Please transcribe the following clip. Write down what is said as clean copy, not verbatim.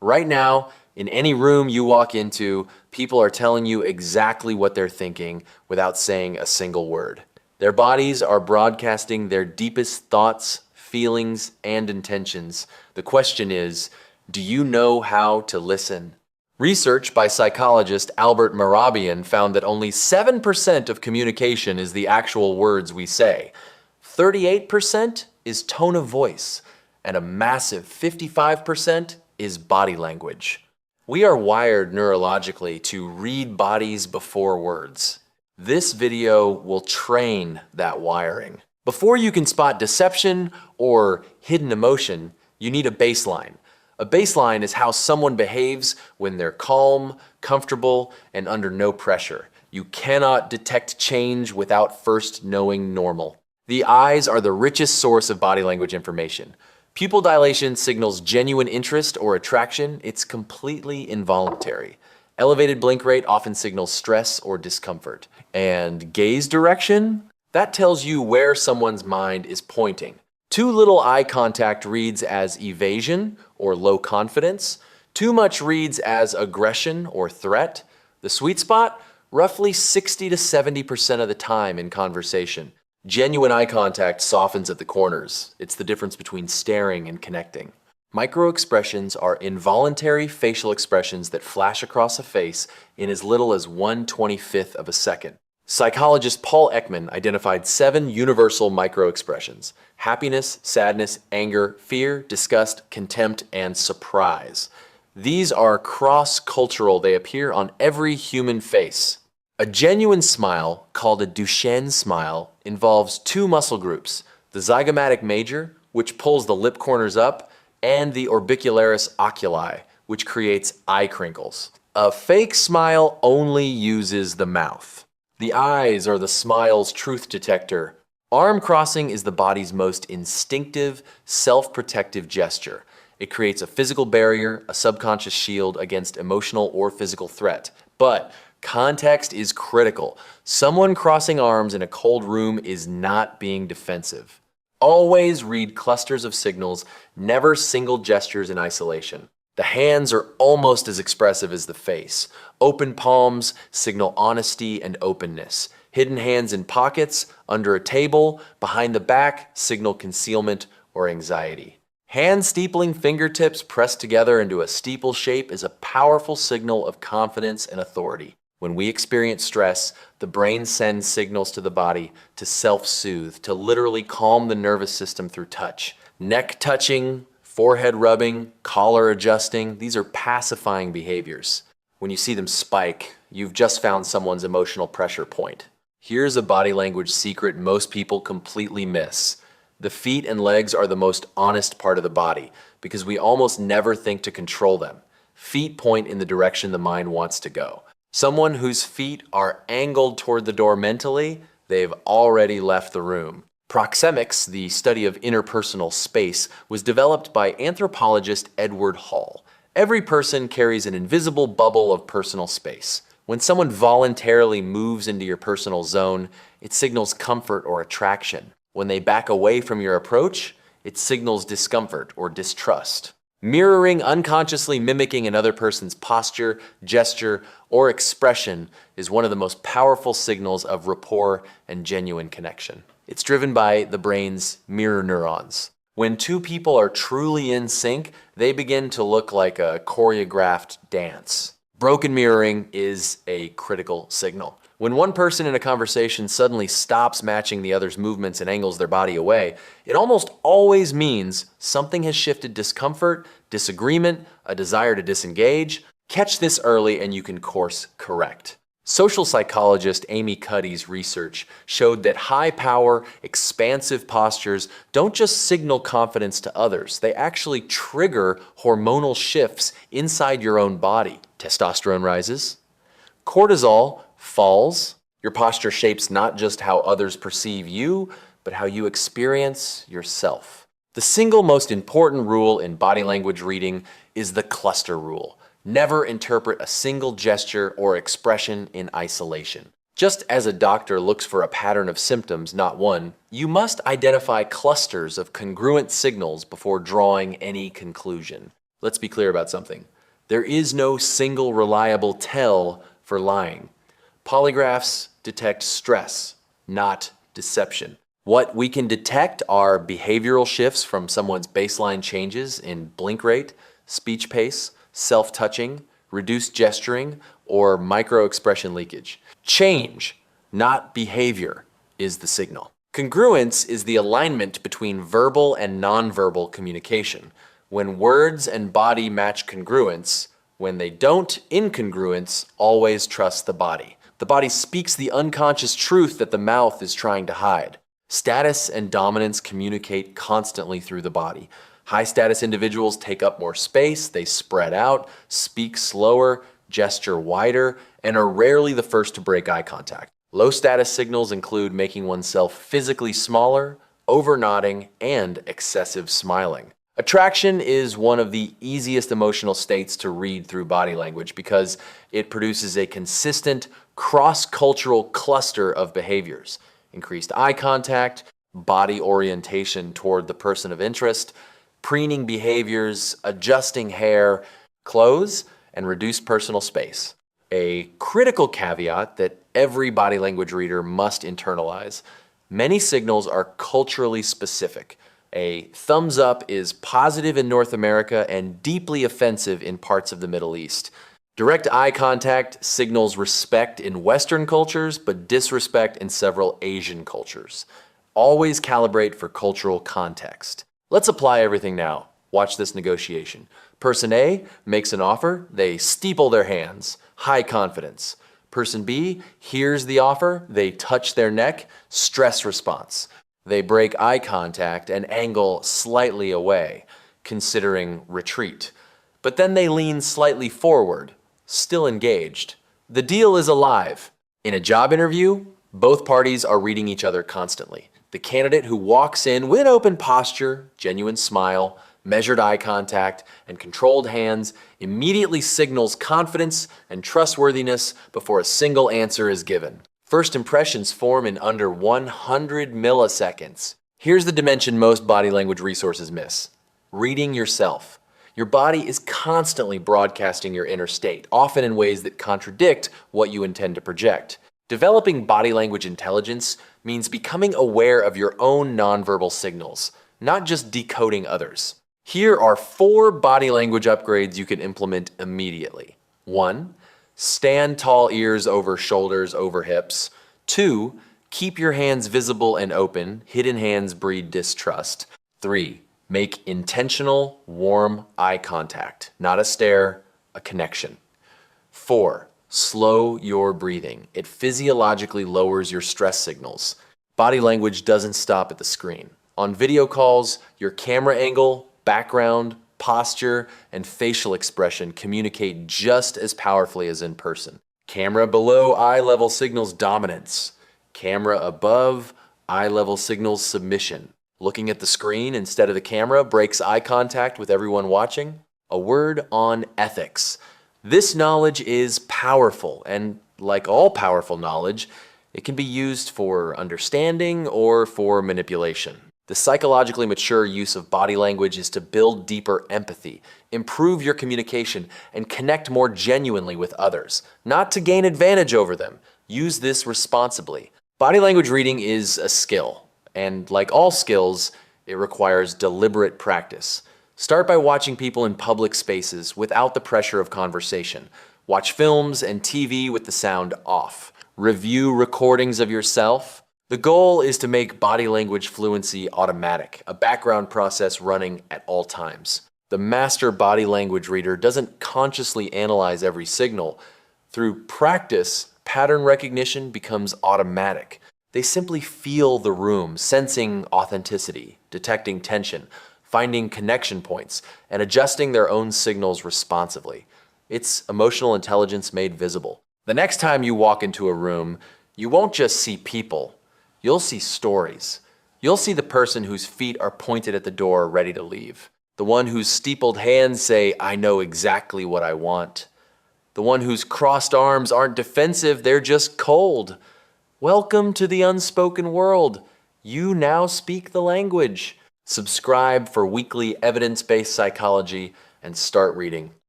Right now, in any room you walk into, people are telling you exactly what they're thinking without saying a single word. Their bodies are broadcasting their deepest thoughts, feelings, and intentions. The question is, do you know how to listen? Research by psychologist Albert Mehrabian found that only 7% of communication is the actual words we say. 38% is tone of voice, and a massive 55% is body language. We are wired neurologically to read bodies before words. This video will train that wiring. Before you can spot deception or hidden emotion, you need a baseline. A baseline is how someone behaves when they're calm, comfortable, and under no pressure. You cannot detect change without first knowing normal. The eyes are the richest source of body language information. Pupil dilation signals genuine interest or attraction. It's completely involuntary. Elevated blink rate often signals stress or discomfort. And gaze direction? That tells you where someone's mind is pointing. Too little eye contact reads as evasion or low confidence. Too much reads as aggression or threat. The sweet spot? Roughly 60 to 70% of the time in conversation. Genuine eye contact softens at the corners. It's the difference between staring and connecting. Microexpressions are involuntary facial expressions that flash across a face in as little as 1/25th of a second. Psychologist Paul Ekman identified 7 universal microexpressions: happiness, sadness, anger, fear, disgust, contempt, and surprise. These are cross-cultural. They appear on every human face. A genuine smile, called a Duchenne smile, involves 2 muscle groups: the zygomatic major, which pulls the lip corners up, and the orbicularis oculi, which creates eye crinkles. A fake smile only uses the mouth. The eyes are the smile's truth detector. Arm crossing is the body's most instinctive, self-protective gesture. It creates a physical barrier, a subconscious shield against emotional or physical threat. But context is critical. Someone crossing arms in a cold room is not being defensive. Always read clusters of signals, never single gestures in isolation. The hands are almost as expressive as the face. Open palms signal honesty and openness. Hidden hands in pockets, under a table, behind the back signal concealment or anxiety. Hand steepling fingertips pressed together into a steeple shape is a powerful signal of confidence and authority. When we experience stress, the brain sends signals to the body to self-soothe, to literally calm the nervous system through touch. Neck touching, forehead rubbing, collar adjusting, these are pacifying behaviors. When you see them spike, you've just found someone's emotional pressure point. Here's a body language secret most people completely miss. The feet and legs are the most honest part of the body because we almost never think to control them. Feet point in the direction the mind wants to go. Someone whose feet are angled toward the door mentally, they've already left the room. Proxemics, the study of interpersonal space, was developed by anthropologist Edward Hall. Every person carries an invisible bubble of personal space. When someone voluntarily moves into your personal zone, it signals comfort or attraction. When they back away from your approach, it signals discomfort or distrust. Mirroring, unconsciously mimicking another person's posture, gesture, or expression is one of the most powerful signals of rapport and genuine connection. It's driven by the brain's mirror neurons. When 2 people are truly in sync, they begin to look like a choreographed dance. Broken mirroring is a critical signal. When one person in a conversation suddenly stops matching the other's movements and angles their body away, it almost always means something has shifted: discomfort, disagreement, a desire to disengage. Catch this early and you can course correct. Social psychologist Amy Cuddy's research showed that high-power, expansive postures don't just signal confidence to others, they actually trigger hormonal shifts inside your own body. Testosterone rises, cortisol falls. Your posture shapes not just how others perceive you, but how you experience yourself. The single most important rule in body language reading is the cluster rule. Never interpret a single gesture or expression in isolation. Just as a doctor looks for a pattern of symptoms, not one, you must identify clusters of congruent signals before drawing any conclusion. Let's be clear about something. There is no single reliable tell for lying. Polygraphs detect stress, not deception. What we can detect are behavioral shifts from someone's baseline changes in blink rate, speech pace, self-touching, reduced gesturing, or micro-expression leakage. Change, not behavior, is the signal. Congruence is the alignment between verbal and nonverbal communication. When words and body match congruence, when they don't, incongruence, always trust the body. The body speaks the unconscious truth that the mouth is trying to hide. Status and dominance communicate constantly through the body. High status individuals take up more space, they spread out, speak slower, gesture wider, and are rarely the first to break eye contact. Low status signals include making oneself physically smaller, over-nodding, and excessive smiling. Attraction is one of the easiest emotional states to read through body language because it produces a consistent, cross-cultural cluster of behaviors. Increased eye contact, body orientation toward the person of interest, preening behaviors, adjusting hair, clothes, and reduced personal space. A critical caveat that every body language reader must internalize: many signals are culturally specific. A thumbs up is positive in North America and deeply offensive in parts of the Middle East. Direct eye contact signals respect in Western cultures, but disrespect in several Asian cultures. Always calibrate for cultural context. Let's apply everything now. Watch this negotiation. Person A makes an offer, they steeple their hands, high confidence. Person B hears the offer, they touch their neck, stress response. They break eye contact and angle slightly away, considering retreat. But then they lean slightly forward, still engaged. The deal is alive. In a job interview, both parties are reading each other constantly. The candidate who walks in with an open posture, genuine smile, measured eye contact, and controlled hands immediately signals confidence and trustworthiness before a single answer is given. First impressions form in under 100 milliseconds. Here's the dimension most body language resources miss: reading yourself. Your body is constantly broadcasting your inner state, often in ways that contradict what you intend to project. Developing body language intelligence means becoming aware of your own nonverbal signals, not just decoding others. Here are 4 body language upgrades you can implement immediately. 1. Stand tall, ears over shoulders, over hips. 2. Keep your hands visible and open. Hidden hands breed distrust. 3. Make intentional, warm eye contact. Not a stare, a connection. 4. Slow your breathing. It physiologically lowers your stress signals. Body language doesn't stop at the screen. On video calls, your camera angle, background, posture, and facial expression communicate just as powerfully as in person. Camera below eye level signals dominance. Camera above eye level signals submission. Looking at the screen instead of the camera breaks eye contact with everyone watching. A word on ethics. This knowledge is powerful, and like all powerful knowledge, it can be used for understanding or for manipulation. The psychologically mature use of body language is to build deeper empathy, improve your communication, and connect more genuinely with others, not to gain advantage over them. Use this responsibly. Body language reading is a skill, and like all skills, it requires deliberate practice. Start by watching people in public spaces without the pressure of conversation. Watch films and TV with the sound off. Review recordings of yourself. The goal is to make body language fluency automatic, a background process running at all times. The master body language reader doesn't consciously analyze every signal. Through practice, pattern recognition becomes automatic. They simply feel the room, sensing authenticity, detecting tension, finding connection points, and adjusting their own signals responsively. It's emotional intelligence made visible. The next time you walk into a room, you won't just see people. You'll see stories. You'll see the person whose feet are pointed at the door ready to leave. The one whose steepled hands say, "I know exactly what I want." The one whose crossed arms aren't defensive, they're just cold. Welcome to the unspoken world. You now speak the language. Subscribe for weekly evidence-based psychology, and start reading.